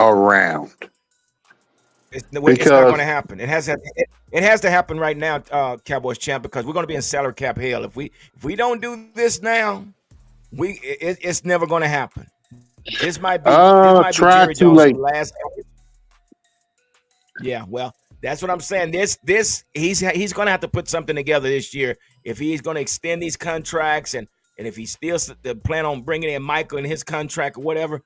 around It's not going because to happen. It has to happen right now, Cowboys champ, because we're going to be in salary cap hell if we don't do this now. It's never going to happen. This might be Jerry try too Jones' late. last. Yeah, well, that's what I'm saying. This he's going to have to put something together this year if he's going to extend these contracts and if he still plan on bringing in Michael in his contract or whatever.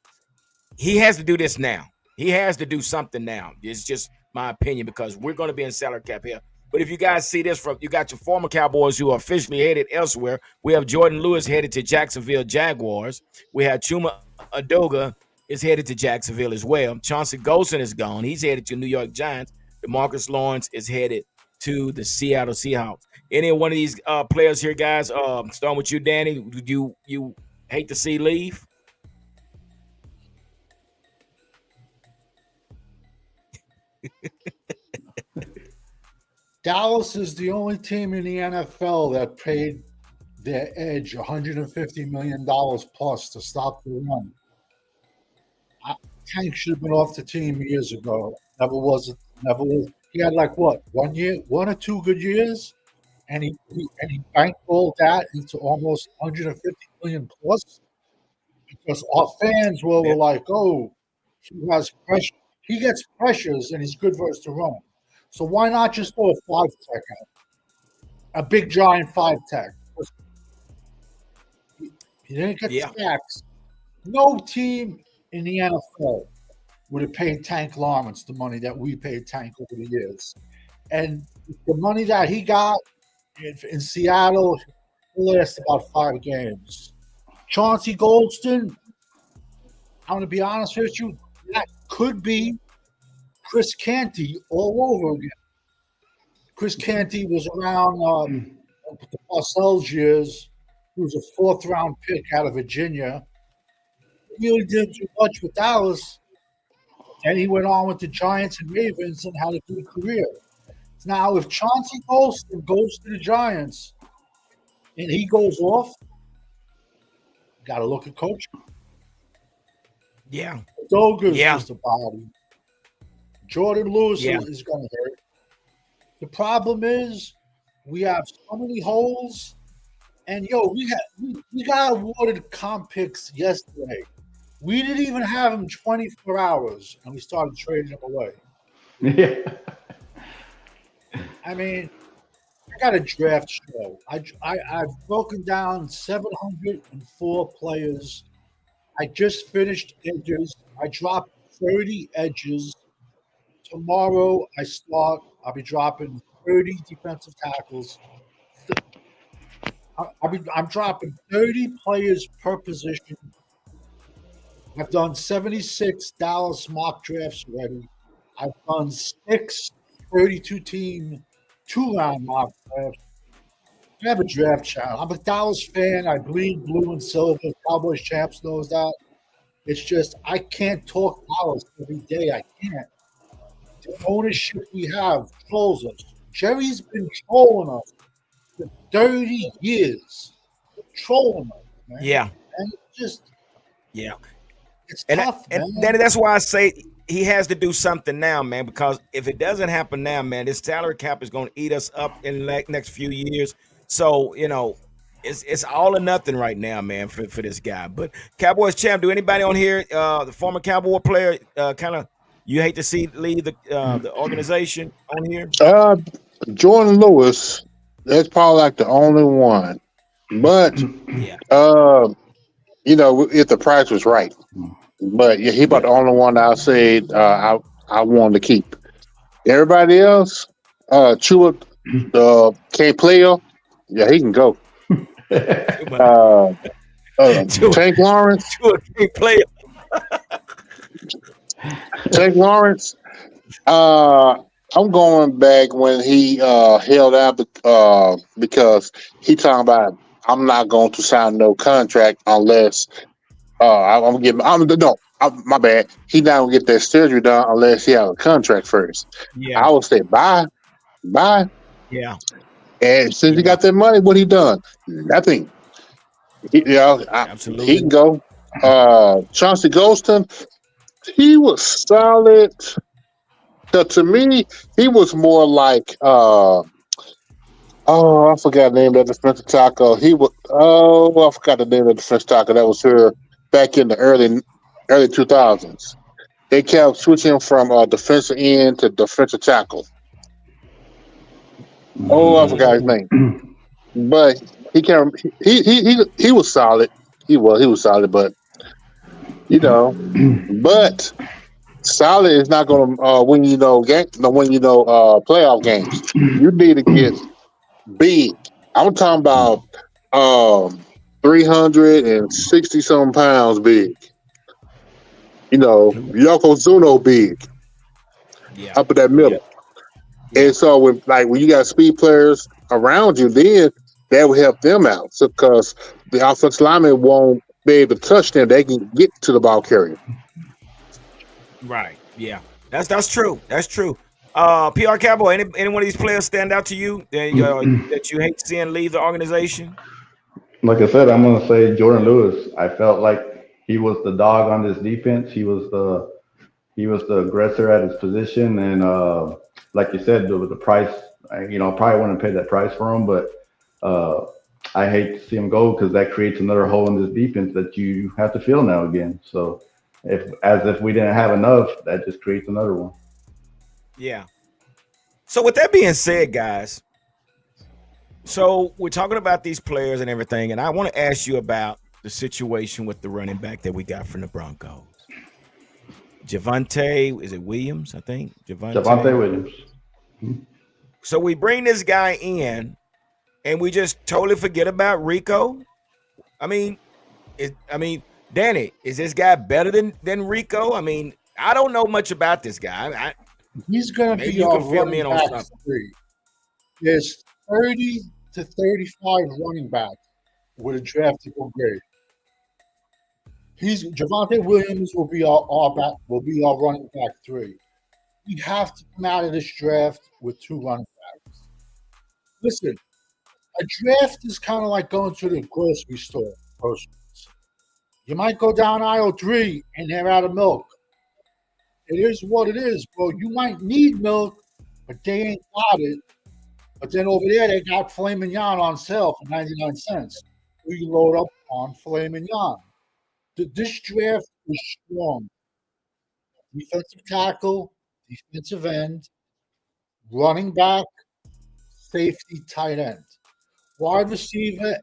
He has to do this now. He has to do something now. It's just my opinion because we're going to be in salary cap here. But if you guys see this from, you got your former Cowboys who are officially headed elsewhere. We have Jordan Lewis headed to Jacksonville Jaguars. We have Chuma Adoga is headed to Jacksonville as well. Chauncey Golson is gone. He's headed to New York Giants. DeMarcus Lawrence is headed to the Seattle Seahawks. Any one of these players here, guys, starting with you, Danny, would you hate to see leave? Dallas is the only team in the NFL that paid their edge $150 million plus to stop the run. Tank should have been off the team years ago. Never was. Never was. He had like what 1 year, 1 or 2 good years, and he bankrolled that into almost 150 million plus because our fans were like, "Oh, he has pressure. He gets pressures, and he's good versus the run. So why not just throw a 5 tech out, a big giant 5 tech? He didn't get Yeah. sacks. No team in the NFL would have paid Tank Lawrence the money that we paid Tank over the years. And the money that he got in Seattle will last about 5 games. Chauncey Goldston, I'm going to be honest with you, that could be Chris Canty all over again. Chris Canty was around the Parcells years. He was a 4th-round pick out of Virginia. He really didn't do much with Dallas. And he went on with the Giants and Ravens and had a good career. Now, if Chauncey Golston goes to the Giants and he goes off, got to look at coaching. Yeah. Doga's Yeah. just a body. Jordan Lewis Yeah. is going to hurt. The problem is we have so many holes. And, we got awarded comp picks yesterday. We didn't even have him 24 hours, and we started trading him away. Yeah. I mean, I got a draft show. I've broken down 704 players. I just finished edges. I dropped 30 edges. Tomorrow I'll be dropping 30 defensive tackles. I'm dropping 30 players per position. I've done 76 Dallas mock drafts already. I've done 6 32-team 2-round mock drafts. I have a draft channel. I'm a Dallas fan. I bleed blue and silver. Cowboys champs knows that. It's just I can't talk Dallas every day. I can't. The ownership we have trolls us. Jerry's been trolling us for 30 years. Trolling us, man. Yeah. And it's just Yeah. it's And tough, man. Danny, that's why I say he has to do something now, man. Because if it doesn't happen now, man, this salary cap is going to eat us up in the next few years. So it's all or nothing right now, man, for this guy. But Cowboys champ, do anybody on here, the former Cowboy player, kind of you hate to see leave the organization on here? Jordan Lewis, that's probably like the only one. But Yeah. if the price was right. But yeah, he about the only one I said I wanted to keep. Everybody else, Chua, can't play him. Yeah, he can go. Tank Lawrence. Chua can't play. Tank Lawrence. I'm going back when he held out because he talking about I'm not going to sign no contract unless my bad. He not gonna get that surgery done unless he has a contract first. Yeah. I would say bye. Yeah. And since he got that money, what he done? Nothing. Absolutely. He can go. Chauncey Golston. He was solid. To me, he was more like oh, I forgot the name of the defensive tackle. I forgot the name of the defensive tackle that was here back in the early 2000s. They kept switching from defensive end to defensive tackle. Oh, I forgot his name. But he can he was solid. He was solid, but you know, but solid is not going to win playoff games. You need to get big. I'm talking about 360 some pounds big. Yokozuna big Yeah. up in that middle. Yeah. And so when you got speed players around you, then that will help them out. Because the offensive lineman won't be able to touch them. They can get to the ball carrier. Right. Yeah. That's true. That's true. PR Cowboy, any one of these players stand out to you that you hate seeing leave the organization? Like I said, I'm going to say Jordan Lewis. I felt like he was the dog on this defense. He was the aggressor at his position, and like you said, the price. Probably wouldn't pay that price for him, but I hate to see him go because that creates another hole in this defense that you have to fill now again. So, if we didn't have enough, that just creates another one. Yeah. So with that being said, guys, so we're talking about these players and everything, and I want to ask you about the situation with the running back that we got from the Broncos. Javonte, is it Williams? I think Javonte Williams. So we bring this guy in, and we just totally forget about Rico. I mean, Danny, is this guy better than Rico? I mean, I don't know much about this guy. He's going to be you our can fill me in running on back something. three. There's 30 to 35 running backs with a draftable grade. Javonte Williams will be our running back three. We have to come out of this draft with two running backs. Listen, a draft is kind of like going to the grocery store. You might go down aisle 3 and they're out of milk. It is what it is, bro. You might need milk, but they ain't got it. But then over there, they got filet mignon on sale for 99 cents. We load up on filet mignon. This draft is strong. Defensive tackle, defensive end, running back, safety, tight end. Wide receiver,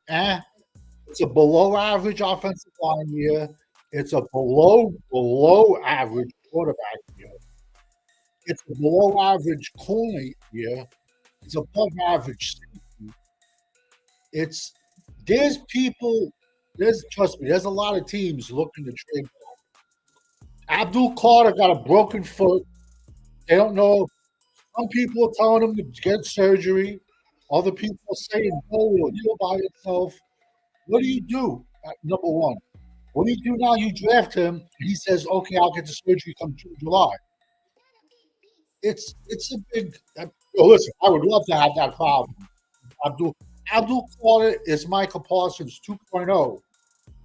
it's a below average offensive line year. It's a below average quarterback year. It's a below average corner year. It's above average safety. Trust me, there's a lot of teams looking to trade. Abdul Carter got a broken foot. They don't know. Some people are telling him to get surgery. Other people are saying, "Oh, heal by yourself." What do you do? Number one, what do you do now? You draft him. He says, "Okay, I'll get the surgery come July." It's a big. Listen, I would love to have that problem. Abdul Carter is Michael Parsons 2.0,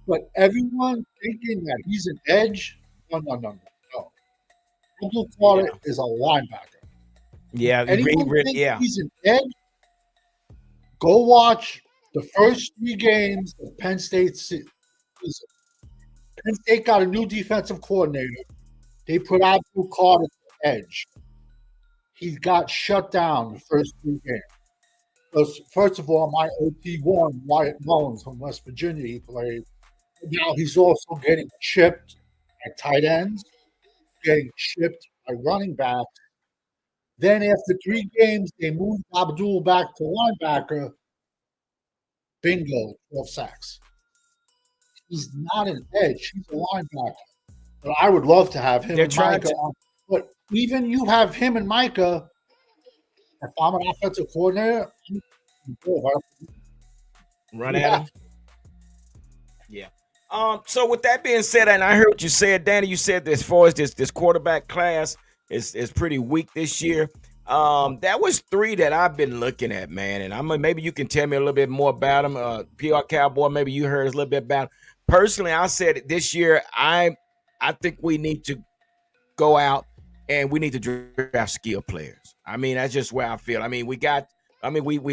but everyone thinking that he's an edge. No. Abdul Carter is a linebacker. Yeah, he's an edge. Go watch the first 3 games of Penn State season. Penn State got a new defensive coordinator. They put Abdul Carter to edge. He got shut down the first 3 games. Because first of all, my OT1, Wyatt Mullins from West Virginia, he played. Now he's also getting chipped at tight ends, getting chipped by running backs. Then after 3 games, they moved Abdul back to linebacker. Bingo, 12 sacks. He's not an edge. He's a linebacker. But I would love to have him and Micah. But even you have him and Micah, if I'm an offensive coordinator, run at him. Yeah. So with that being said, and I heard what you said, Danny, you said that as far as this quarterback class is pretty weak this year. That was 3 that I've been looking at, man. And maybe you can tell me a little bit more about them. PR Cowboy, maybe you heard a little bit about them. Personally, I said this year, I think we need to go out and we need to draft skill players. I mean, that's just where I feel. I mean, we've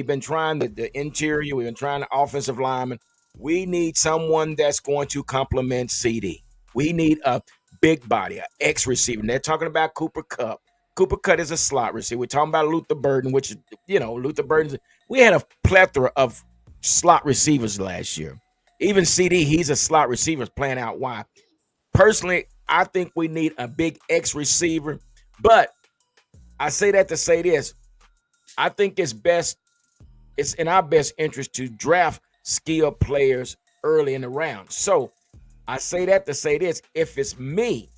been trying the interior, we've been trying the offensive lineman. We need someone that's going to complement CD. We need a big body, an X receiver. And they're talking about Cooper Kupp. Cooper Kupp is a slot receiver. We're talking about Luther Burden, which, Luther Burden. We had a plethora of slot receivers last year. Even CD, he's a slot receiver playing out wide. Personally, I think we need a big X receiver. But I say that to say this. I think it's in our best interest to draft skilled players early in the round. So I say that to say this. If it's me,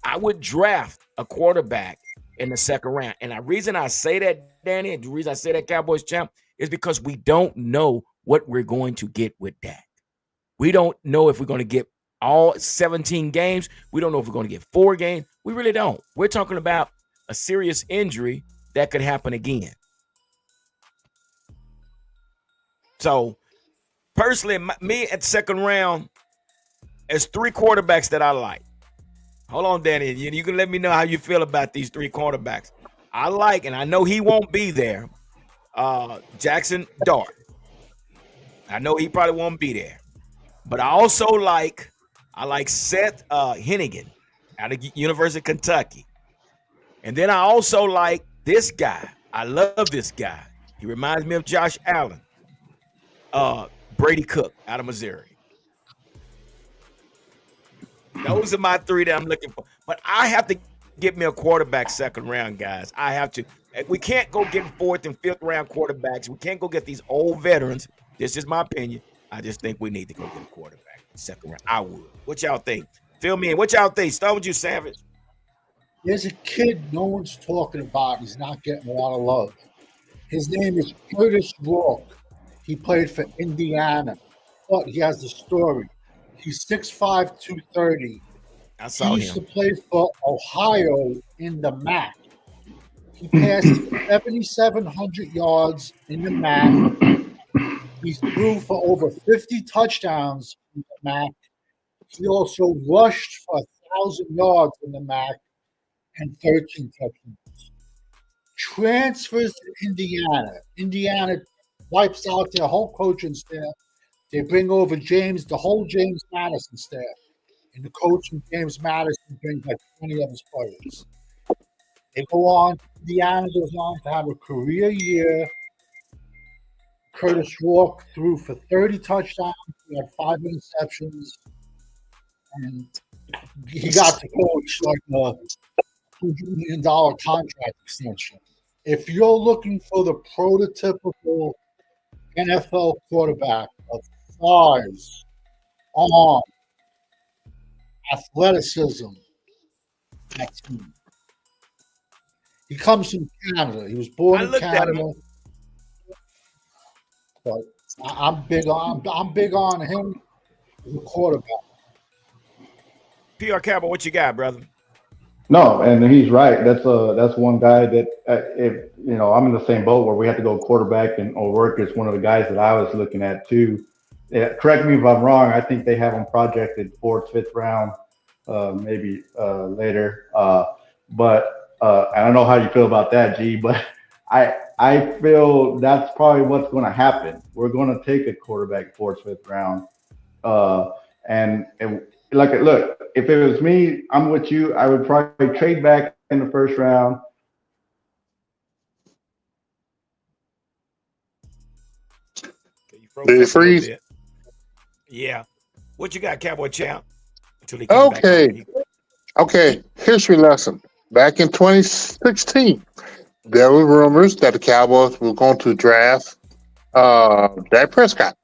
I would draft a quarterback in the second round. And the reason I say that, Danny, and the reason I say that, Cowboys champ, is because we don't know what we're going to get with Dak. We don't know if we're going to get all 17 games. We don't know if we're going to get 4 games. We really don't. We're talking about a serious injury that could happen again. So, personally, me at second round, there's 3 quarterbacks that I like. Hold on, Danny. You can let me know how you feel about these 3 quarterbacks. I like, and I know he won't be there, Jackson Dart. I know he probably won't be there. But I also like Seth Hennigan out of University of Kentucky. And then I also like this guy. I love this guy. He reminds me of Josh Allen. Brady Cook out of Missouri. Those are my 3 that I'm looking for. But I have to get me a quarterback second round, guys. I have to. We can't go get 4th and 5th round quarterbacks. We can't go get these old veterans. This is my opinion. I just think we need to go get a quarterback second round. I would. What y'all think? Fill me in. What y'all think? Start with you, Savage. There's a kid no one's talking about. He's not getting a lot of love. His name is Curtis Rourke. He played for Indiana, but he has the story. He's 6'5", 230. I saw He used him. to play for Ohio in the MAC. He passed 7,700 yards in the MAC. He threw for over 50 touchdowns in the MAC. He also rushed for 1,000 yards in the MAC and 13 touchdowns. Transfers to Indiana. Indiana wipes out their whole coaching staff. They bring over the whole James Madison staff. And the coach and James Madison brings like 20 of his players. They go on. Indiana goes on to have a career year. Curtis Rourke threw for 30 touchdowns. He had 5 interceptions. And he got to coach like a $200 million contract extension. If you're looking for the prototypical NFL quarterback of size, arm, athleticism, that's him. He comes from Canada. He was born in Canada. But I'm big on him as a quarterback. PR Cowboy, what you got, brother? No, and he's right. That's one guy that if I'm in the same boat where we have to go quarterback, and O'Rourke is one of the guys that I was looking at too. Yeah, correct me if I'm wrong. I think they have him projected 4th, 5th round, maybe later. But I don't know how you feel about that, G. But I feel that's probably what's going to happen. We're going to take a quarterback 4th, 5th round, look, if it was me, I'm with you. I would probably trade back in the 1st round. Did it freeze? Yeah. What you got, Cowboy Champ? Okay. History lesson. Back in 2016, there were rumors that the Cowboys were going to draft Dak Prescott.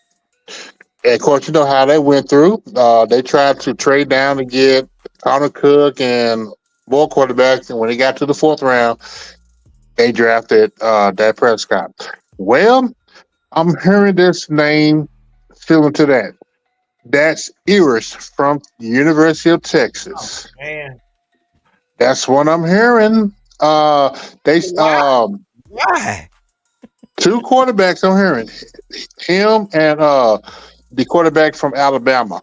And of course, you know how they went through. They tried to trade down to get Connor Cook and more quarterbacks, and when they got to the 4th round, they drafted Dak Prescott. Well, I'm hearing this name similar to that. That's Ewers from the University of Texas. Oh, man. That's what I'm hearing. Why? 2 quarterbacks I'm hearing. Him and the quarterback from Alabama.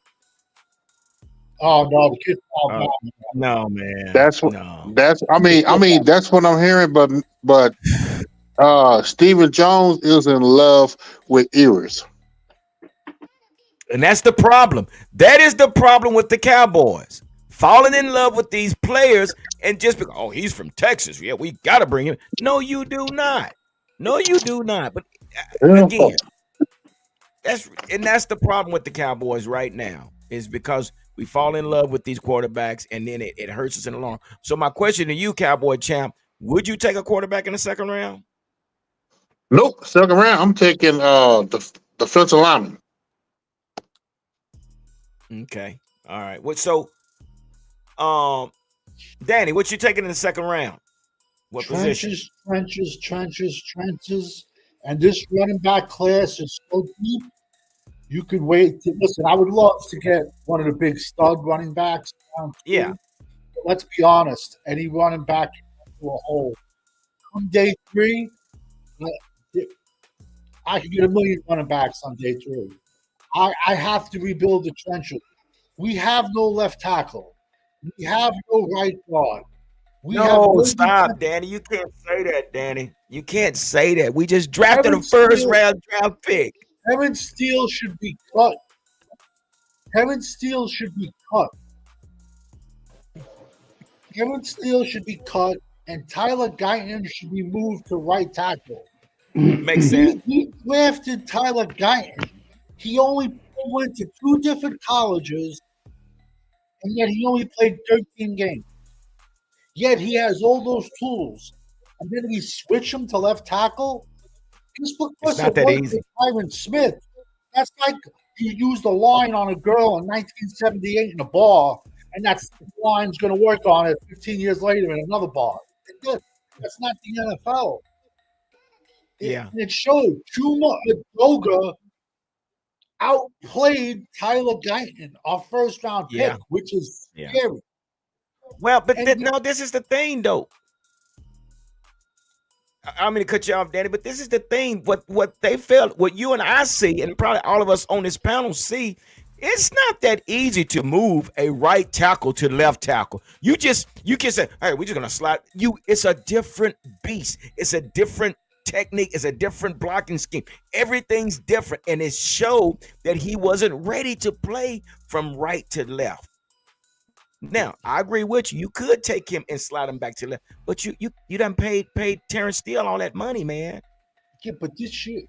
Oh no, the kid fall Oh, down. no, man. That's what. No. I mean, that's what I'm hearing. But Stephen Jones is in love with Eris. And that's the problem. That is the problem with the Cowboys. Falling in love with these players and just because, oh, he's from Texas. Yeah, we got to bring him. No, you do not. No, you do not. But again, that's the problem with the Cowboys right now is because we fall in love with these quarterbacks and then it hurts us in the long. So my question to you, Cowboy champ, would you take a quarterback in the second round? Nope. Second round, I'm taking the defensive lineman. Okay. All right. What so Danny, what you taking in the second round? What position? Trenches. And this running back class is so deep. You could wait. Listen, I would love to get one of the big stud running backs. Yeah. But let's be honest. Any running back into a hole. On day 3, I could get a million running backs on day 3. I have to rebuild the trenches. We have no left tackle. We have no right guard. No, stop, Danny. You can't say that, Danny. You can't say that. We just drafted a first round draft pick. Kevin Steele should be cut. Kevin Steele should be cut. And Tyler Guyton should be moved to right tackle. Makes sense. He drafted Tyler Guyton. He only went to 2 different colleges, and yet he only played 13 games. Yet he has all those tools. And then we switch him to left tackle? Just because it worked with Tyron Smith. That's like you used a line on a girl in 1978 in a bar, and that line's going to work on it 15 years later in another bar. That's not the NFL. It showed Chuma Edoga outplayed Tyler Guyton, our first round pick, which is scary. Well, but no, this is the thing, though. I'm going to cut you off, Danny, but this is the thing. What they felt, what you and I see, and probably all of us on this panel see, it's not that easy to move a right tackle to left tackle. You can say, hey, we're just going to slide. It's a different beast. It's a different technique. It's a different blocking scheme. Everything's different, and it showed that he wasn't ready to play from right to left. Now, I agree with you. You could take him and slide him back to left, but you done paid Terrence Steele all that money, man. Yeah, but this shit.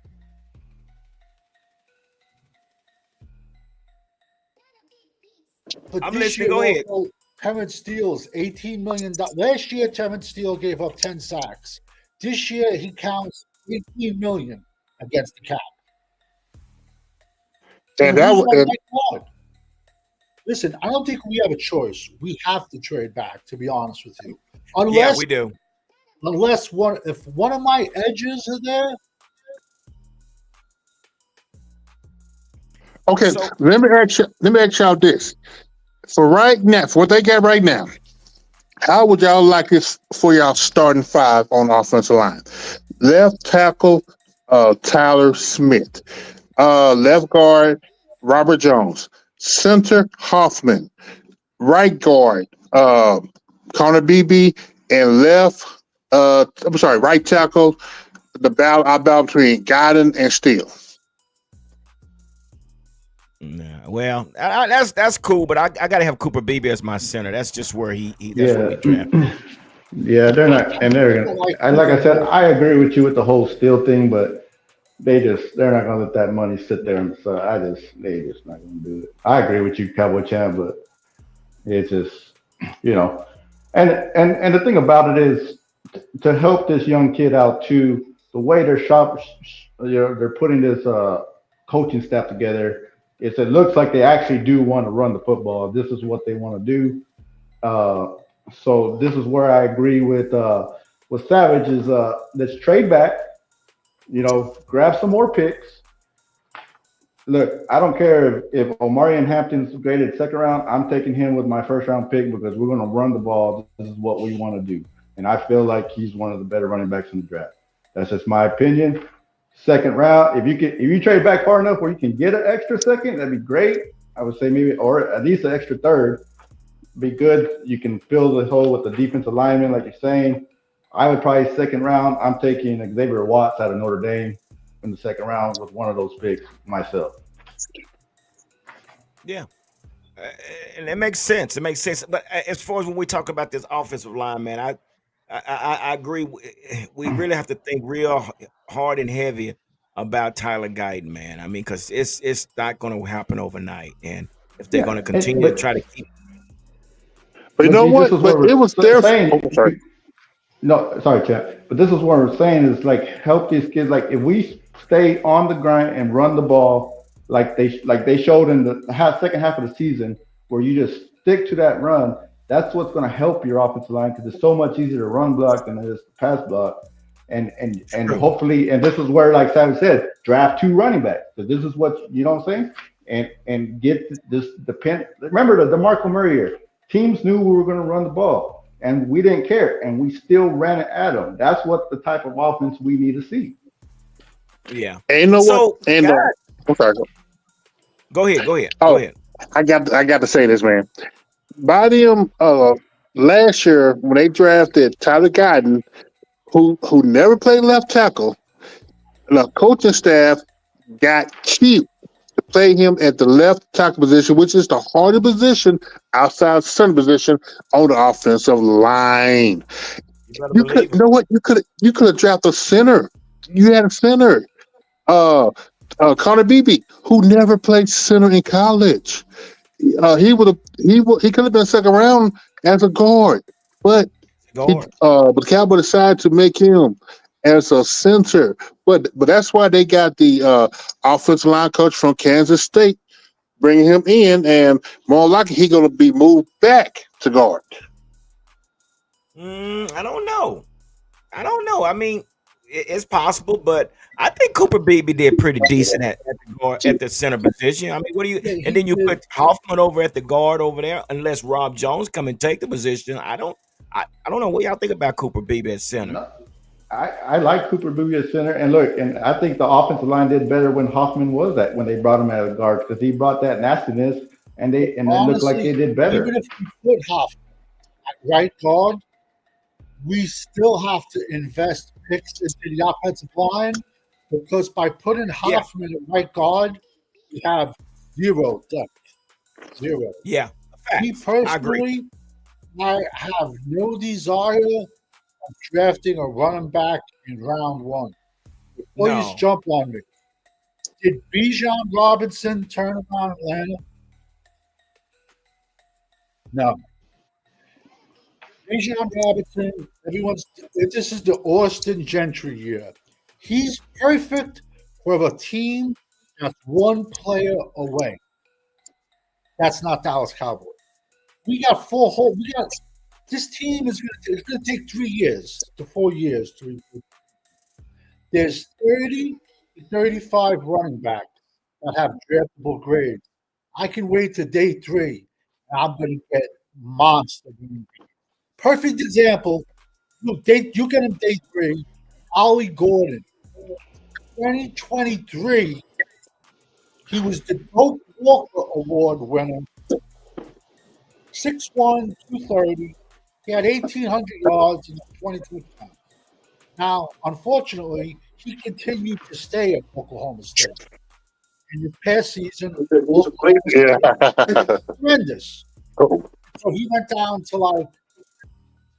I'm listening. Go ahead. Terrence Steele's $18 million. Last year, Terrence Steele gave up 10 sacks. This year, he counts $18 million against the cap. And listen, I don't think we have a choice. We have to trade back, to be honest with you. Yeah, we do. Unless if one of my edges are there. Okay, so, let me ask y'all this. For right now, for what they got right now, how would y'all like this for y'all starting 5 on the offensive line? Left tackle, Tyler Smith. Left guard, Robert Jones. Center, Hoffman. Right guard, Connor Beebe. And right tackle, I battle between Guyton and Steele. Nah, well, that's cool, but I got to have Cooper Beebe as my center. That's just where that's where we draft. Yeah, they're not, and they're gonna. And like I said, I agree with you with the whole Steele thing, but they're not gonna let that money sit there, and so they just not gonna do it. I agree with you, Cowboy Champ, but it's just, and the thing about it is to help this young kid out too. The way they're putting this coaching staff together. It looks like they actually do want to run the football. This is what they want to do. So this is where I agree with Savage is let's trade back, grab some more picks. Look, I don't care if Omarion Hampton's graded second round. I'm taking him with my first round pick because we're going to run the ball. This is what we want to do. And I feel like he's one of the better running backs in the draft. That's just my opinion. Second round, if you trade back far enough where you can get an extra second, that'd be great. I would say maybe, or at least an extra third, be good. You can fill the hole with the defensive lineman, like you're saying. I would probably second round. I'm taking Xavier Watts out of Notre Dame in the second round with one of those picks myself. Yeah. And it makes sense. It makes sense. But as far as when we talk about this offensive line, man, I agree. We really have to think real hard and heavy about Tyler Guyton, man. I mean, because it's not going to happen overnight. And if they're going to continue to try to keep. But you know what? But it was their fault. Sorry. No, sorry, Chad. But this is what we're saying is like help these kids. Like if we stay on the grind and run the ball like they showed in the second half of the season, where you just stick to that run, that's what's going to help your offensive line because it's so much easier to run block than it is to pass block. And hopefully, and this is where, like Simon said, draft 2 running backs. Because this is what, you know what I'm saying? And get this depend. Remember the DeMarco Murray year. Teams knew we were going to run the ball, and we didn't care, and we still ran it at them. That's what the type of offense we need to see. Yeah. And you know what? And I'm sorry. Go ahead. Oh, Go ahead. I got to say this, man. By them last year when they drafted Tyler Guyton, who never played left tackle, the coaching staff got cheap to play him at the left tackle position, which is the harder position outside center position on the offensive line. You know what? You could have drafted a center. You had a center. Connor Beebe, who never played center in college. He could have been second round as a guard, but the Cowboys decided to make him as a center. But that's why they got the offensive line coach from Kansas State bringing him in, and more likely he's going to be moved back to guard. I don't know. I mean, it's possible, but I think Cooper Beebe did pretty decent at the guard, at the center position. I mean, what do you? And then you put Hoffman over at the guard over there, unless Rob Jones come and take the position. I don't know what y'all think about Cooper Beebe at center. No, I like Cooper Beebe at center, and look, and I think the offensive line did better when Hoffman was when they brought him at a guard because he brought that nastiness, and it looked like they did better. Even if you put Hoffman at right guard, we still have to invest picks into the offensive line because by putting Hoffman at right guard, we have zero depth. Zero. Yeah. Me personally, I have no desire of drafting a running back in round 1. Please jump on me. Did Bijan Robinson turn around Atlanta? No. Bijan Robinson, this is the Austin Gentry year. He's perfect for a team that's one player away. That's not Dallas Cowboys. We got this team is going to take 3 years to 4 years to improve. There's 30 to 35 running backs that have draftable grades. I can wait to day 3, and I'm going to get monster. Perfect example. You get him day 3. Ollie Gordon, 2023. He was the Doak Walker Award winner. 6'1", 230. He had 1,800 yards and 22 touchdowns. Now, unfortunately, he continued to stay at Oklahoma State. In the past season, tremendous. So he went down to like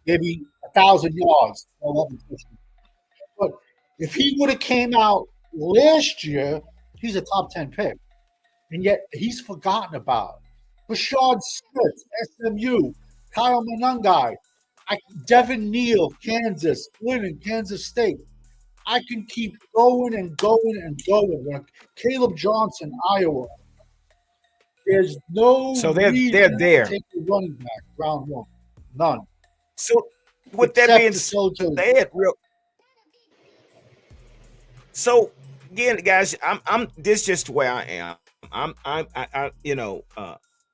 maybe 1,000 yards. But if he would have came out last year, he's a top 10 pick. And yet he's forgotten about. Rashard Smith, SMU, Kyle Monangai, Devin Neal, Kansas, Lennon, Kansas State. I can keep going and going and going. Caleb Johnson, Iowa. There's no they're there. To take the running back round 1. None. So with that being said, so again, guys, I'm this is just where I am. I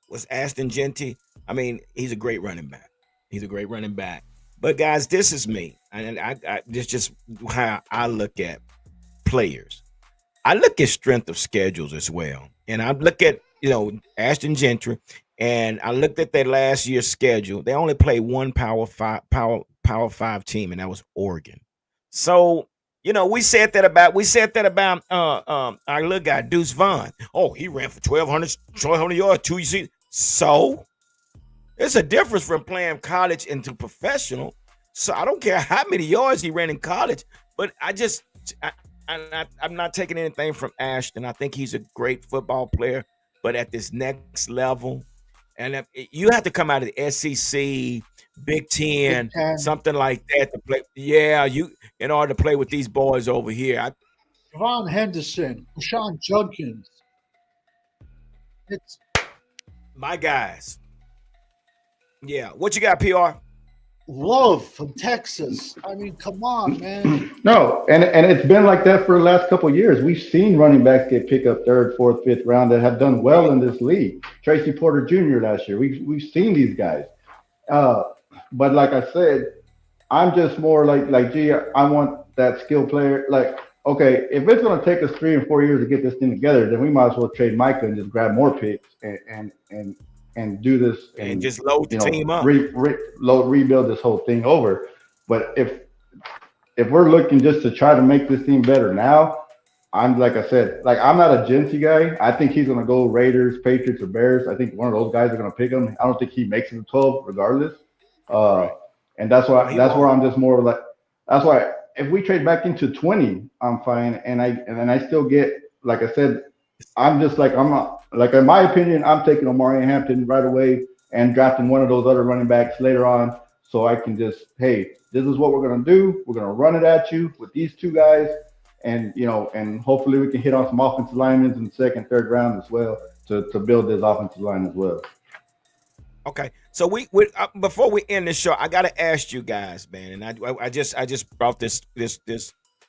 was Ashton Jeanty. I mean, he's a great running back. But guys, this is me, and this is just how I look at players. I look at strength of schedules as well, and I look at Ashton Gentry, and I looked at their last year's schedule. They only played one Power 5 team, and that was Oregon. So we said that about our little guy Deuce Vaughn. Oh, he ran for 1,200 yards 2 seasons. So there's a difference from playing college into professional. So I don't care how many yards he ran in college, but I'm not taking anything from Ashton. I think he's a great football player, but at this next level, and you have to come out of the SEC, Big Ten, Big Ten. something like that to play. Yeah, in order to play with these boys over here. Javon Henderson, Rashawn Judkins. It's My guys. Yeah, what you got, PR? Love from Texas. I mean, come on, man. No, and it's been like that for the last couple of years. We've seen running backs get picked up third, fourth, fifth round that have done well in this league. Tracy Porter Jr. last year. We've seen these guys. But like I said, I'm just more like, gee, I want that skill player. Like, okay, if it's going to take us 3 and 4 years to get this thing together, then we might as well trade Micah and just grab more picks and do this and just load the team up, rebuild this whole thing over. But if we're looking just to try to make this team better now, I'm like I said, like I'm not a Genty guy. I think he's going to go Raiders, Patriots, or Bears. I think one of those guys are going to pick him. I don't think he makes it to 12 regardless. And that's why where I'm just more like that's why if we trade back into 20, I'm fine. And I still get, like I said, I'm just like I'm not. Like in my opinion, I'm taking Omari Hampton right away and drafting one of those other running backs later on, so I can just, hey, this is what we're gonna do. We're gonna run it at you with these two guys, and and hopefully we can hit on some offensive linemen in the second, third round as well to build this offensive line as well. Okay, so we before we end this show, I gotta ask you guys, man, and I just brought this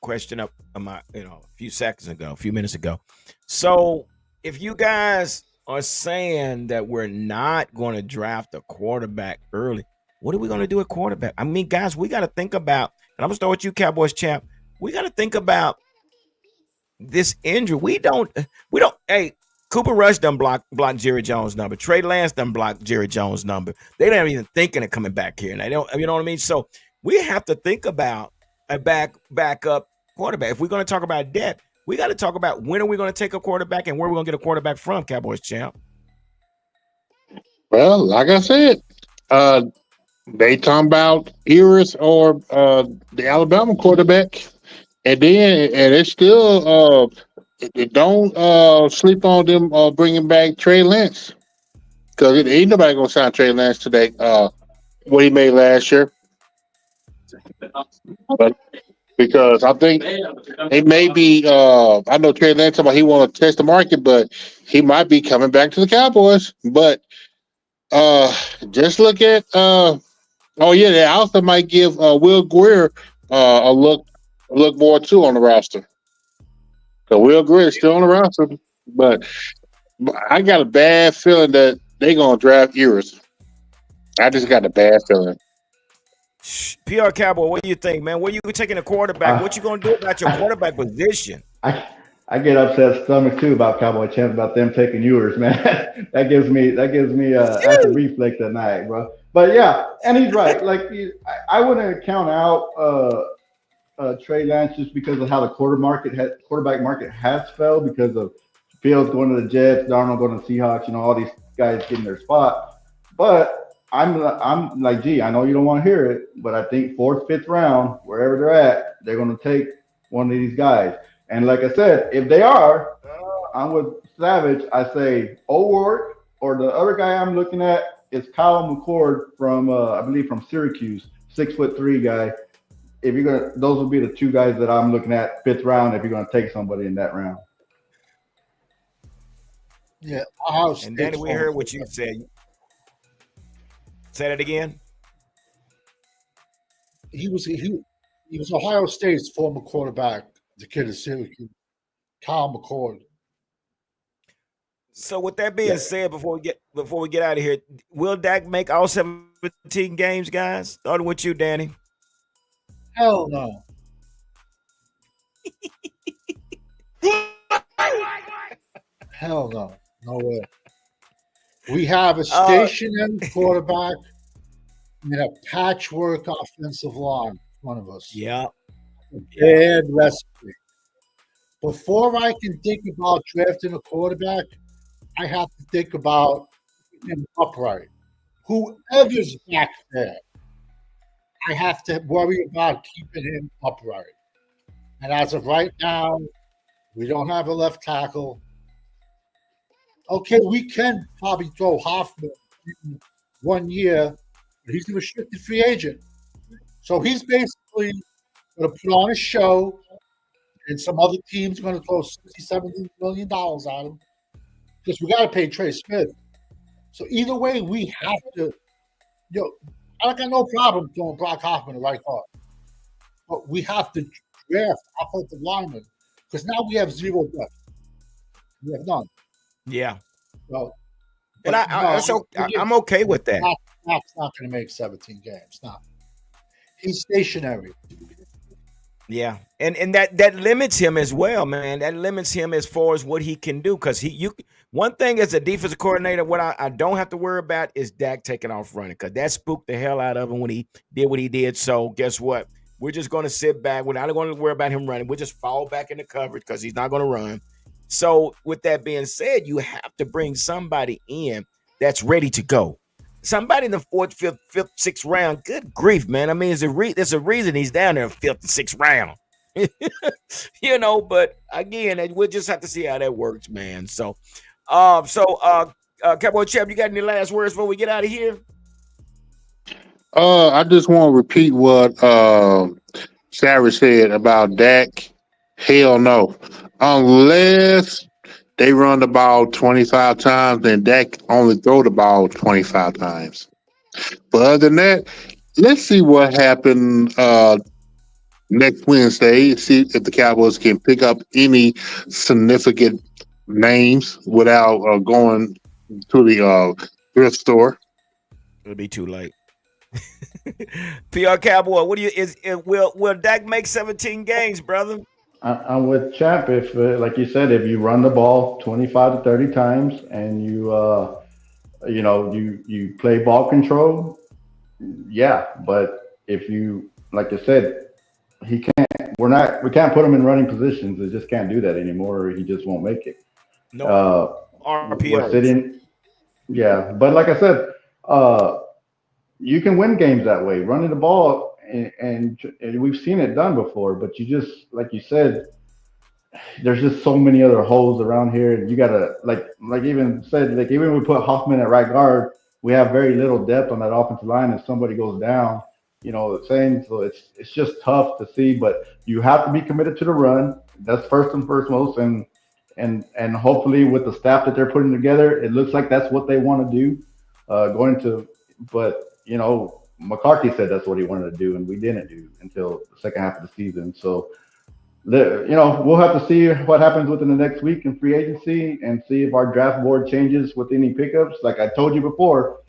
question up a few minutes ago. So if you guys are saying that we're not going to draft a quarterback early, what are we going to do at quarterback? I mean, guys, we got to think about, and I'm going to start with you, Cowboys champ. We got to think about this injury. We don't, hey, Cooper Rush done block Jerry Jones' number. Trey Lance done block Jerry Jones' number. They don't even thinking of coming back here. And they don't, you know what I mean? So we have to think about a backup quarterback. If we're going to talk about depth, we got to talk about when are we going to take a quarterback and where we're going to get a quarterback from, Cowboys champ. Well, like I said, they talking about Eris or the Alabama quarterback, and it's still don't sleep on them bringing back Trey Lance, because ain't nobody gonna sign Trey Lance today. What he made last year, but. Because I think it may be, I know Trey Lance about he want to test the market, but he might be coming back to the Cowboys. But just look at, they also might give Will Greer a look more too on the roster. So Will Greer is still on the roster, but I got a bad feeling that they're gonna draft Eris. I just got a bad feeling. PR Cowboy, what do you think, man? Where you taking a quarterback? What you gonna do about your quarterback position? I get upset stomach too about Cowboy champs about them taking yours, man. that gives me that's a reflex at night, bro. But yeah, and he's right. Like I wouldn't count out Trey Lance just because of how the quarterback market has fell because of Fields going to the Jets, Darnold going to the Seahawks, all these guys getting their spot. But I'm like, gee, I know you don't want to hear it, but I think 4th, 5th round, wherever they're at, they're going to take one of these guys. And like I said, if they are, I'm with Savage. I say O'Rourke, or the other guy I'm looking at is Kyle McCord from, I believe, from Syracuse, 6'3" guy. If you're gonna, those would be the two guys that I'm looking at 5th round. If you're going to take somebody in that round. Yeah, and Danny, we heard what you said. Say that again. He was Ohio State's former quarterback, the kid of Syracuse, Kyle McCord. So with that being said, before we get out of here, will Dak make all 17 games, guys? Starting with you, Danny. Hell no. Hell no. No way. We have a Uh, stationary quarterback and a patchwork offensive line in front of us. yeah, A yeah. bad recipe. Before I can think about drafting a quarterback, I have to think about him upright. Whoever's back there, I have to worry about keeping him upright. And as of right now, we don't have a left tackle. Okay, we can probably throw Hoffman in 1 year, but he's a restricted free agent. So he's basically going to put on a show, and some other team's going to throw $60, $70 million at him because we got to pay Trey Smith. So either way, we have to. I got no problem throwing Brock Hoffman the right guard, but we have to draft offensive linemen because now we have zero depth. We have none. Yeah. So, And but no, I'm okay with that. Mac's not going to make 17 games. Not. He's stationary. Yeah, and that limits him as well, man. That limits him as far as what he can do. Because one thing as a defensive coordinator, what I don't have to worry about is Dak taking off running, because that spooked the hell out of him when he did what he did. So guess what? We're just going to sit back. We're not going to worry about him running. We'll just fall back into coverage because he's not going to run. So with that being said, you have to bring somebody in that's ready to go. Somebody in the fourth, fifth, sixth round. Good grief, man. I mean, there's a reason he's down there in fifth and sixth round. But again, we'll just have to see how that works, man. So, Cowboy Champ, you got any last words before we get out of here? I just want to repeat what Sarah said about Dak. Hell no. Unless they run the ball 25 times and Dak only throw the ball 25 times. But other than that, let's see what happened next Wednesday. See if the Cowboys can pick up any significant names without going to the thrift store. It'll be too late. PR Cowboy, what do you will Dak make 17 games, brother? I'm with Champ. If, like you said, if you run the ball 25 to 30 times and you play ball control, yeah. But if you, like you said, he can't. We can't put him in running positions. They just can't do that anymore, or he just won't make it. No RPO. We're sitting, yeah. But like I said, you can win games that way, running the ball. And we've seen it done before, but you just, like you said, there's just so many other holes around here, and you gotta like even said, like even when we put Hoffman at right guard, we have very little depth on that offensive line. If somebody goes down, the same. So it's just tough to see, but you have to be committed to the run. That's first and foremost, and hopefully with the staff that they're putting together, it looks like that's what they want to do. But McCarthy said that's what he wanted to do, and we didn't do until the second half of the season. So, we'll have to see what happens within the next week in free agency and see if our draft board changes with any pickups. Like I told you before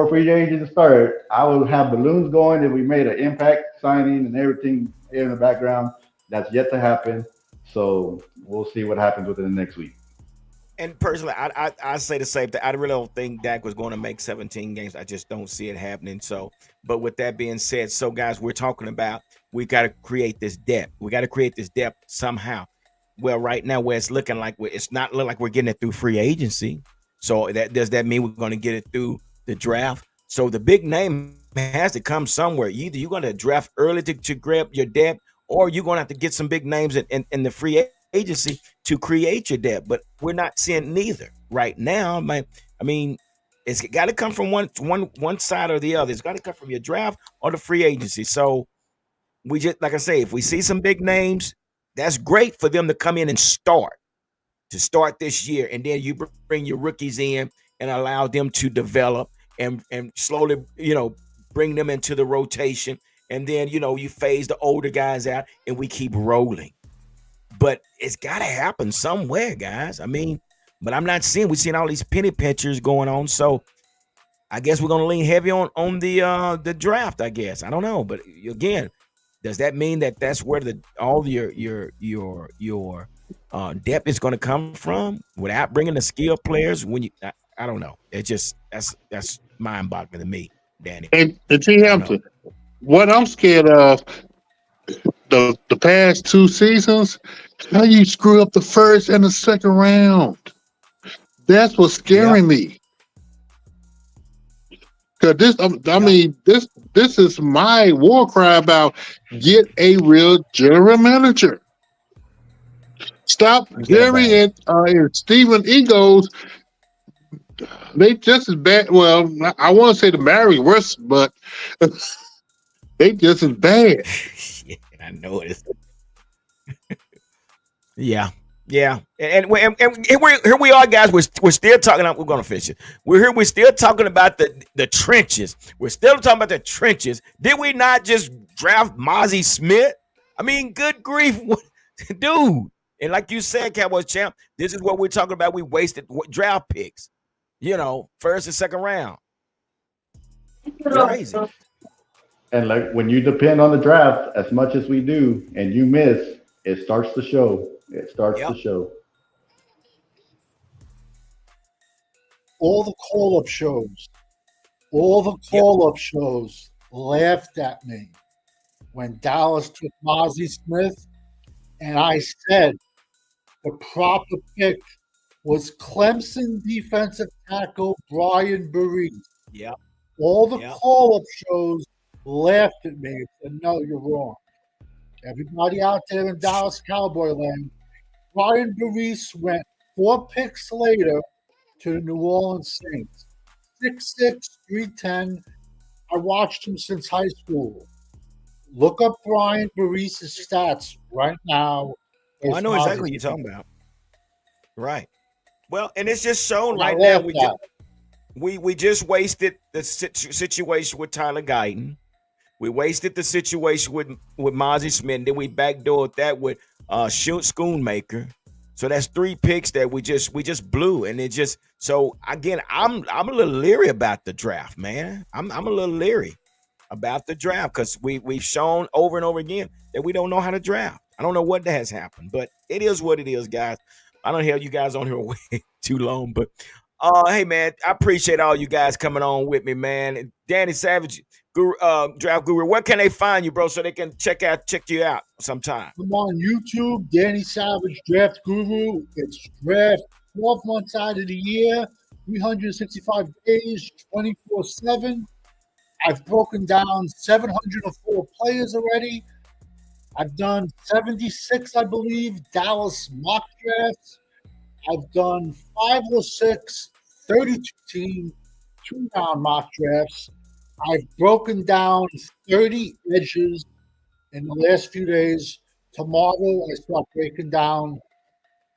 free agency started, I would have balloons going if we made an impact signing and everything in the background. That's yet to happen. So we'll see what happens within the next week. And personally, I say the same thing. I really don't think Dak was going to make 17 games. I just don't see it happening. So, but with that being said, so guys, we're talking about we got to create this depth. We got to create this depth somehow. Well, right now, where it's looking like it's not look like we're getting it through free agency. So does that mean we're going to get it through the draft? So the big name has to come somewhere. Either you're going to draft early to grab your depth, or you're going to have to get some big names in the free agency to create your depth, but we're not seeing neither right now. I mean, it's got to come from one side or the other. It's got to come from your draft or the free agency. So we just, like I say, if we see some big names, that's great for them to come in and start this year, and then you bring your rookies in and allow them to develop and slowly, bring them into the rotation, and then you phase the older guys out, and we keep rolling. But it's got to happen somewhere, guys. I mean, but I'm not seeing. We're seeing all these penny pinchers going on. So I guess we're going to lean heavy on the draft. I guess I don't know. But again, does that mean that that's where all your depth is going to come from without bringing the skill players. When I don't know. It just that's mind-boggling to me, Danny. And T. Hampton, what I'm scared of the past 2 seasons, how you screw up the first and the second round. That's what's scaring me. Cause this, I mean, this is my war cry about get a real general manager. Stop Jerry and Steven Egos. They just as bad. Well, I want to say the Barry worse, but they just as bad. Yeah, I know it is. Yeah. And here we are, guys. We're still talking. We're gonna finish it. We're here. We're still talking about the trenches. We're still talking about the trenches. Did we not just draft Mozzie Smith? I mean, good grief, dude. And like you said, Cowboys champ, this is what we're talking about. We wasted draft picks. First and second round. Crazy. And like when you depend on the draft as much as we do, and you miss, it starts to show. It starts to show. All the call-up shows laughed at me when Dallas took Mozzie Smith, and I said the proper pick was Clemson defensive tackle Brian Burris. Yeah. All the call-up shows laughed at me and said, no, you're wrong. Everybody out there in Dallas Cowboy land, Brian Burris went 4 picks later to the New Orleans Saints. 6'6", 310. I watched him since high school. Look up Brian Burris' stats right now. I know exactly what you're talking about. Right. Well, and it's just shown right now. We just wasted the situation with Tyler Guyton. We wasted the situation with Mozzie Smith. Then we backdoored that with Schoonmaker. So that's 3 picks that we just blew. And it just so again, I'm a little leery about the draft, man. I'm a little leery about the draft because we've shown over and over again that we don't know how to draft. I don't know what has happened, but it is what it is, guys. I don't have you guys on here way too long, but hey man, I appreciate all you guys coming on with me, man. And Danny Savage, Draft Guru, where can they find you, bro, so they can check you out sometime? I'm on YouTube, Danny Savage, Draft Guru. It's draft 12 months out of the year, 365 days, 24/7. I've broken down 704 players already. I've done 76, I believe, Dallas mock drafts. I've done 5 or 6 32-team 2-round mock drafts. I've broken down 30 edges in the last few days. Tomorrow, I start breaking down.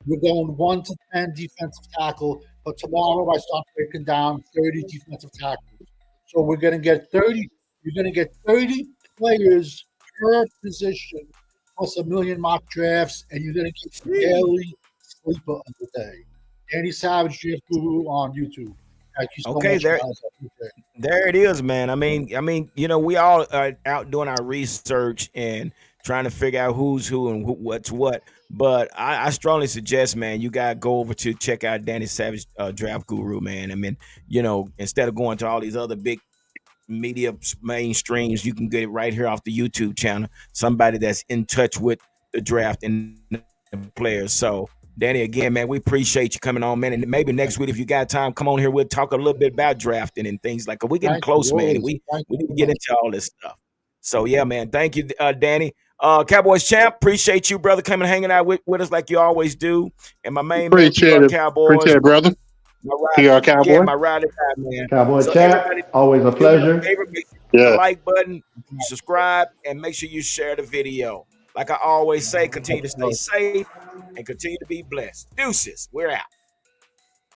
We're going 1 to 10 defensive tackle, but tomorrow I start breaking down 30 defensive tackles. So we're going to get 30. You're going to get 30 players per position plus a million mock drafts, and you're going to get daily sleeper of the day. Danny Savage, Draft Guru on YouTube. Thank you so much, guys. There it is, man. I mean, we all are out doing our research and trying to figure out who's who and what's what. But I strongly suggest, man, you gotta go over to check out Danny Savage, Draft Guru, man. I mean, instead of going to all these other big media mainstreams, you can get it right here off the YouTube channel. Somebody that's in touch with the draft and the players. So, Danny, again, man, we appreciate you coming on, man. And maybe next week, if you got time, come on here. We'll talk a little bit about drafting and things like that. We're getting close, man. We need to get into all this stuff. So, yeah, man. Thank you, Danny. Cowboys champ, appreciate you, brother, coming hanging out with us like you always do. And my main man, Cowboys. Appreciate it, brother. PR Cowboy. Yeah, my ride guy, man. Cowboy champ, always a pleasure. Like button, subscribe, and make sure you share the video. Like I always say, continue to stay safe and continue to be blessed. Deuces, we're out.